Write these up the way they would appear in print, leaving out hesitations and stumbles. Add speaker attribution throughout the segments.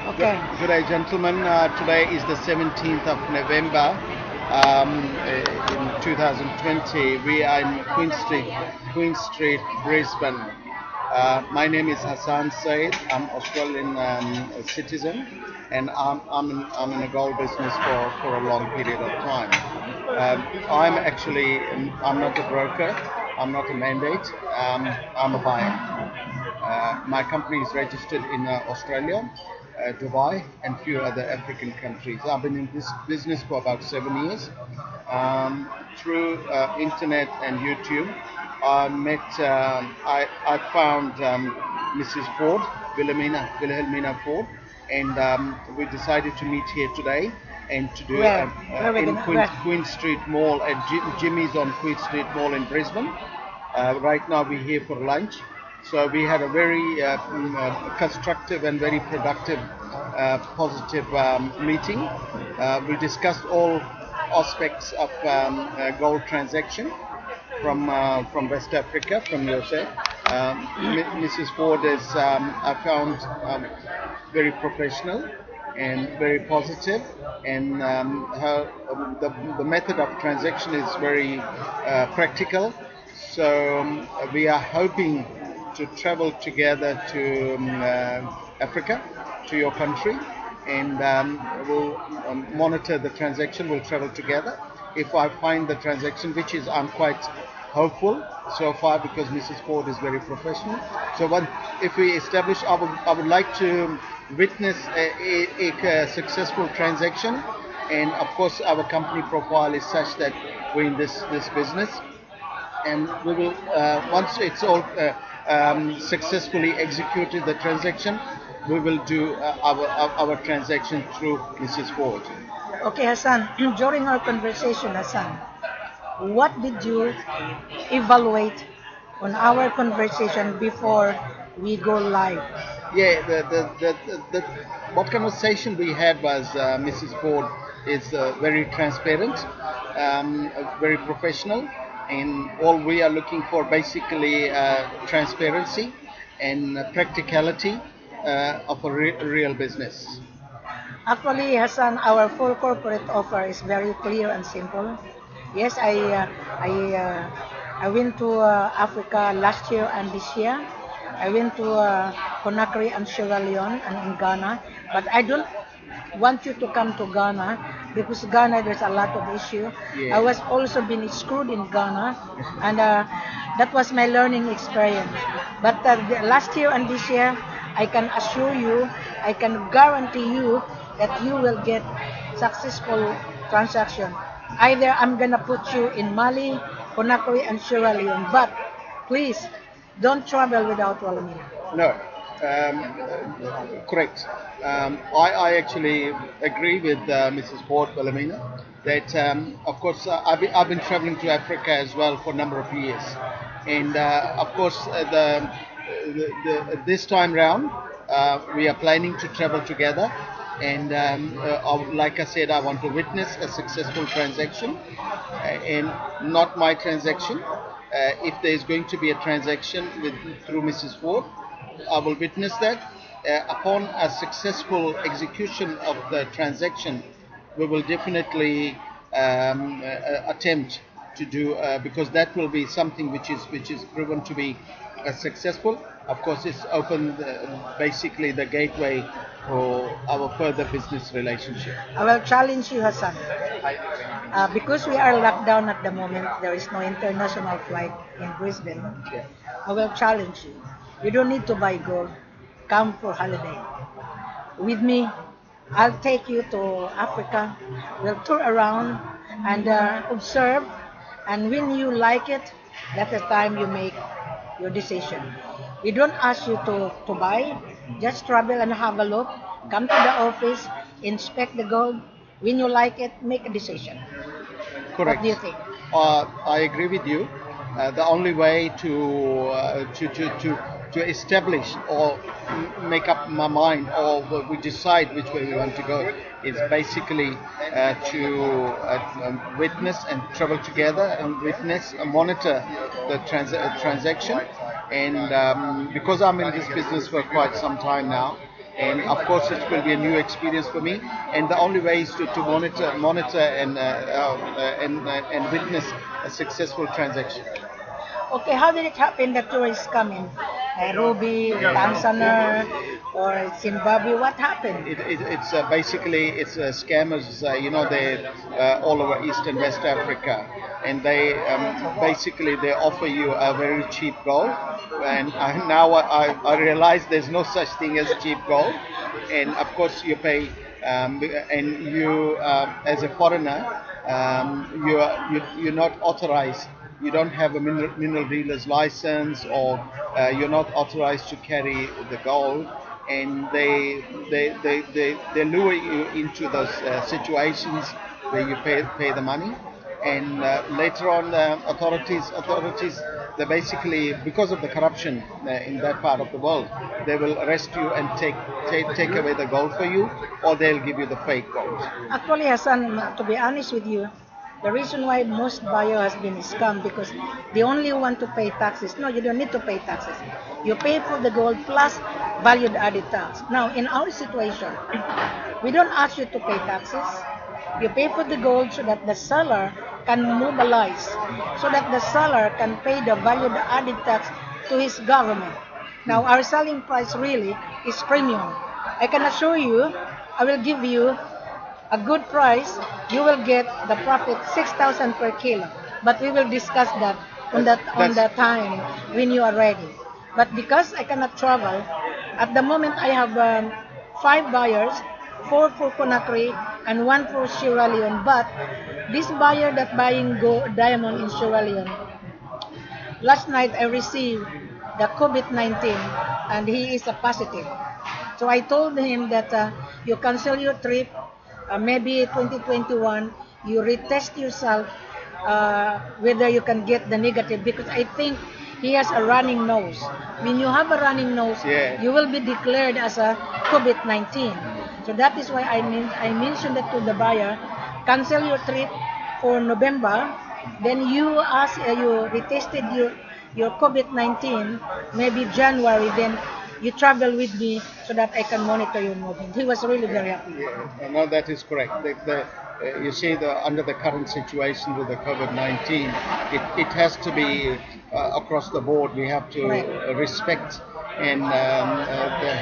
Speaker 1: Okay.
Speaker 2: Good day, gentlemen. Today is the 17th of November in 2020. We are in Queen Street, Brisbane. My name is Hassan Said. I'm Australian citizen, and I'm in a gold business for a long period of time. I'm not a broker. I'm not a mandate. I'm a buyer. My company is registered in Australia, Dubai, and few other African countries. I've been in this business for about 7 years. Through internet and YouTube, I found Mrs. Ford, Wilhelmina Ford, and we decided to meet here today and to do in Queen Street Mall at Jimmy's on Queen Street Mall in Brisbane. Right now we're here for lunch. So we had a very constructive and very productive, positive meeting. We discussed all aspects of gold transaction from West Africa, from USA. Mrs. Ford is, I found, very professional and very positive, and the method of transaction is very practical. So we are hoping to travel together to Africa, to your country, and we'll monitor the transaction. We'll travel together. If I find the transaction, which is I'm quite hopeful so far because Mrs. Ford is very professional. So if we establish, I would like to witness a successful transaction, and of course our company profile is such that we're in this business, and we will once it's all successfully executed the transaction, we will do our transaction through Mrs. Ford.
Speaker 1: Okay, Hassan, during our conversation, Hassan, what did you evaluate on our conversation before we go live?
Speaker 2: Yeah, the what conversation we had was Mrs. Ford is very transparent, very professional, and all we are looking for basically transparency and practicality of a real business.
Speaker 1: Actually, Hassan, our full corporate offer is very clear and simple. Yes, I went to Africa last year and this year. I went to Conakry and Sierra Leone and in Ghana, but I don't want you to come to Ghana because Ghana there's a lot of issue.
Speaker 2: Yeah.
Speaker 1: I was also been screwed in Ghana, and that was my learning experience. But last year and this year, I can assure you, I can guarantee you that you will get successful transaction. Either I'm gonna put you in Mali, Conakry, and Sierra Leone, but please don't travel without Wilhelmina.
Speaker 2: No, correct. I actually agree with Mrs. Ford Wilhelmina that, of course, I've been traveling to Africa as well for a number of years, and of course, this time round, we are planning to travel together. And like I said, I want to witness a successful transaction, and not my transaction. If there is going to be a transaction through Mrs. Ford, I will witness that. Upon a successful execution of the transaction, we will definitely attempt to do because that will be something which is proven to be successful. Of course, it's opened basically the gateway for our further business relationship.
Speaker 1: I will challenge you, Hassan. Because we are locked down at the moment, there is no international flight in Brisbane.
Speaker 2: Yeah.
Speaker 1: I will challenge you. You don't need to buy gold. Come for holiday. With me, I'll take you to Africa. We'll tour around and observe. And when you like it, that's the time you make your decision. We don't ask you to buy. Just travel and have a look. Come to the office, inspect the gold. When you like it, make a decision.
Speaker 2: Correct.
Speaker 1: What do you think?
Speaker 2: I agree with you. The only way to establish or make up my mind, or we decide which way we want to go, is basically to witness and travel together and witness and monitor the transaction. And because I'm in this business for quite some time now, And of course, it will be a new experience for me. And the only way is to monitor and witness a successful transaction.
Speaker 1: Okay, how did it happen that tourists come in? Nairobi, Tanzania, or Zimbabwe? What happened?
Speaker 2: It's basically it's scammers. They all over East and West Africa, and they basically they offer you a very cheap gold. And now I realize there's no such thing as cheap gold, and of course you pay. And you, as a foreigner, you're not authorized. You don't have a mineral dealer's license, or you're not authorized to carry the gold, and they lure you into those situations where you pay the money, and later on authorities they basically, because of the corruption in that part of the world, they will arrest you and take away the gold for you, or they'll give you the fake gold.
Speaker 1: Actually, Hassan, to be honest with you, the reason why most buyer has been scammed because they only want to pay taxes. No, you don't need to pay taxes. You pay for the gold plus valued added tax. Now, in our situation, we don't ask you to pay taxes. You pay for the gold so that the seller can mobilize, so that the seller can pay the valued added tax to his government. Now, our selling price really is premium. I can assure you, I will give you a good price. You will get the profit 6,000 per kilo. But we will discuss that on the time when you are ready. But because I cannot travel, at the moment I have 5 buyers, 4 for Conakry and 1 for Sierra Leone. But this buyer that buying diamond in Sierra Leone, last night I received the COVID-19 and he is a positive. So I told him that you cancel your trip, maybe 2021, you retest yourself whether you can get the negative, because I think he has a running nose. When you have a running nose, you will be declared as a COVID-19. So that is why I mentioned that to the buyer, cancel your trip for November, then you retested your COVID-19, maybe January, then you travel with me so that I can monitor your movement. He was really very happy.
Speaker 2: Yeah, no, that is correct. You see, under the current situation with the COVID-19, it has to be across the board. We have to respect, and the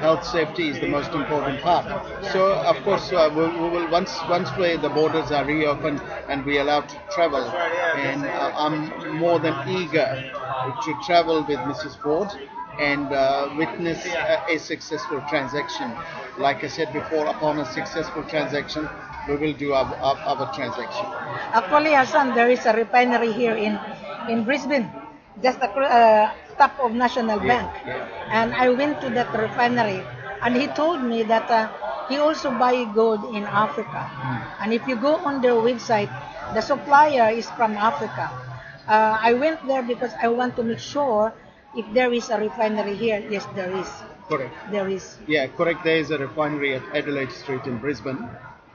Speaker 2: health safety is the most important part. So, of course, we will once the borders are reopened and we allowed to travel, and I'm more than eager to travel with Mrs. Ford and witness a successful transaction. Like I said before, upon a successful transaction, we will do our transaction.
Speaker 1: Actually, Hassan, there is a refinery here in Brisbane, just top of National Bank. And I went to that refinery, and he told me that he also buy gold in Africa. And if you go on their website, the supplier is from Africa. I went there because I want to make sure if there is a refinery here. Yes, there is.
Speaker 2: Correct.
Speaker 1: There is.
Speaker 2: Yeah, correct. There is a refinery at Adelaide Street in Brisbane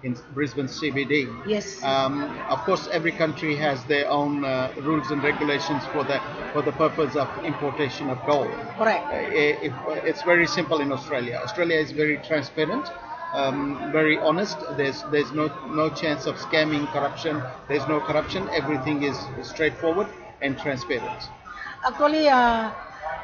Speaker 2: CBD.
Speaker 1: Yes.
Speaker 2: Of course, every country has their own rules and regulations for the purpose of importation of gold.
Speaker 1: Correct.
Speaker 2: It's very simple in Australia. Australia is very transparent, very honest. There's no chance of scamming, corruption. There's no corruption. Everything is straightforward and transparent.
Speaker 1: Actually,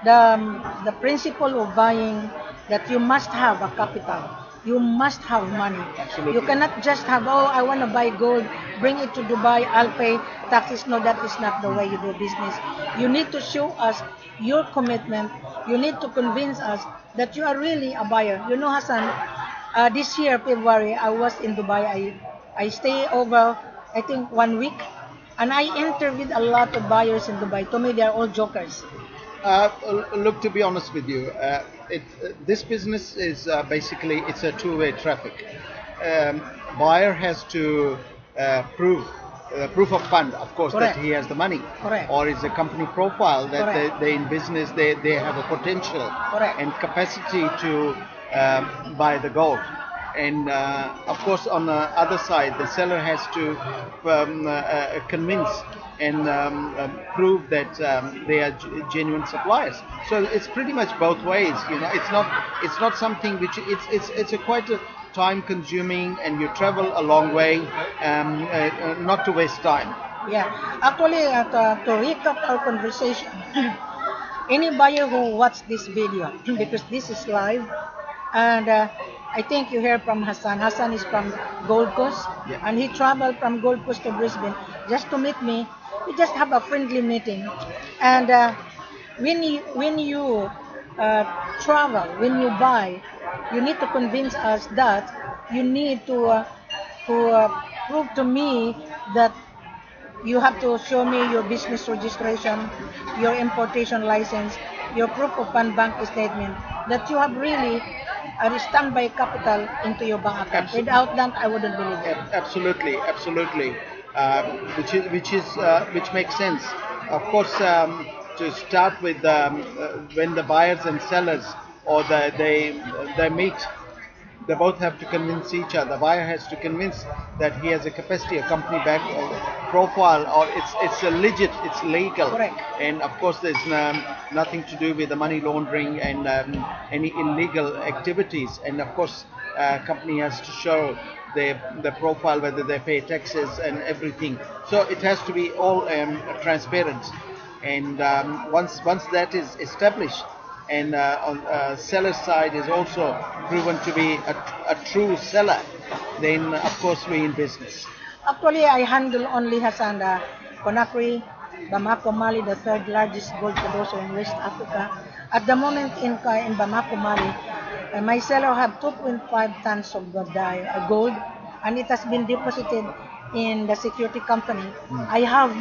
Speaker 1: the principle of buying, that you must have a capital. You must have money.
Speaker 2: Absolutely.
Speaker 1: You cannot just have, I want to buy gold, bring it to Dubai, I'll pay taxes. No, that is not the way you do business. You need to show us your commitment. You need to convince us that you are really a buyer. You know, Hassan, this year, February, I was in Dubai. I stay over, I think, 1 week. And I interviewed a lot of buyers in Dubai. To me, they are all jokers.
Speaker 2: Look, to be honest with you, this business is basically, it's a two-way traffic. Buyer has to proof of fund, of course,
Speaker 1: Correct.
Speaker 2: that he has the money.
Speaker 1: Correct.
Speaker 2: Or is a company profile that they in business, they have a potential
Speaker 1: Correct.
Speaker 2: and capacity to buy the gold. And of course, on the other side, the seller has to convince and prove that they are genuine suppliers. So it's pretty much both ways. It's not something which it's a quite a time consuming, and you travel a long way, not to waste time.
Speaker 1: Yeah, actually, to recap our conversation, any buyer who watched this video, because this is live, and I think you hear from Hassan. Hassan is from Gold Coast,
Speaker 2: Yeah.
Speaker 1: and he traveled from Gold Coast to Brisbane just to meet me. We just have a friendly meeting, and when you travel, when you buy, you need to convince us that you need to prove to me that you have to show me your business registration, your importation license, your proof of fund bank statement, that you have really a standby capital into your bank account.
Speaker 2: Absolutely.
Speaker 1: Without that, I wouldn't believe it.
Speaker 2: Absolutely, absolutely. Which makes sense. Of course, to start with, when the buyers and sellers or they meet, they both have to convince each other. The buyer has to convince that he has a capacity, a company back profile, or it's a legit, it's legal.
Speaker 1: Correct.
Speaker 2: And of course, there's nothing to do with the money laundering and any illegal activities. And of course, company has to show the profile, whether they pay taxes and everything. So it has to be all transparent. And once that is established, and on seller's side is also proven to be a true seller, then of course we're in business.
Speaker 1: Actually, I handle only Hassan, Conakry, Bamako, Mali, the third largest gold producer in West Africa. At the moment in Bamako, Mali, my seller have 2.5 tons of gold, and it has been deposited in the security company. I have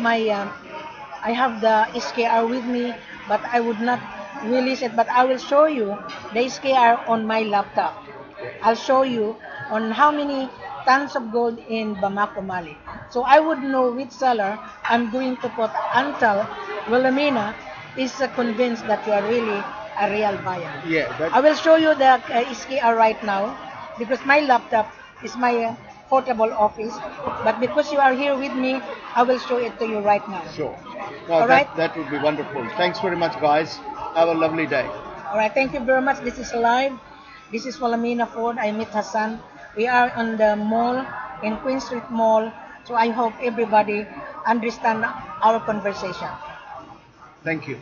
Speaker 1: the SKR with me, but I would not release it. But I will show you the SKR on my laptop. I'll show you on how many tons of gold in Bamako, Mali. So I would know which seller I'm going to put until Wilhelmina is convinced that you are really a real buyer.
Speaker 2: Yeah,
Speaker 1: I will show you the SKR right now because my laptop is my portable office. But because you are here with me, I will show it to you right now.
Speaker 2: sure. No,
Speaker 1: All right.
Speaker 2: that would be wonderful. Thanks very much, guys. Have a lovely day.
Speaker 1: All right, thank you very much. This is live. This is Wilhelmina Ford. I meet Hassan. We are on the mall, in Queen Street Mall. So I hope everybody understand our conversation.
Speaker 2: Thank you.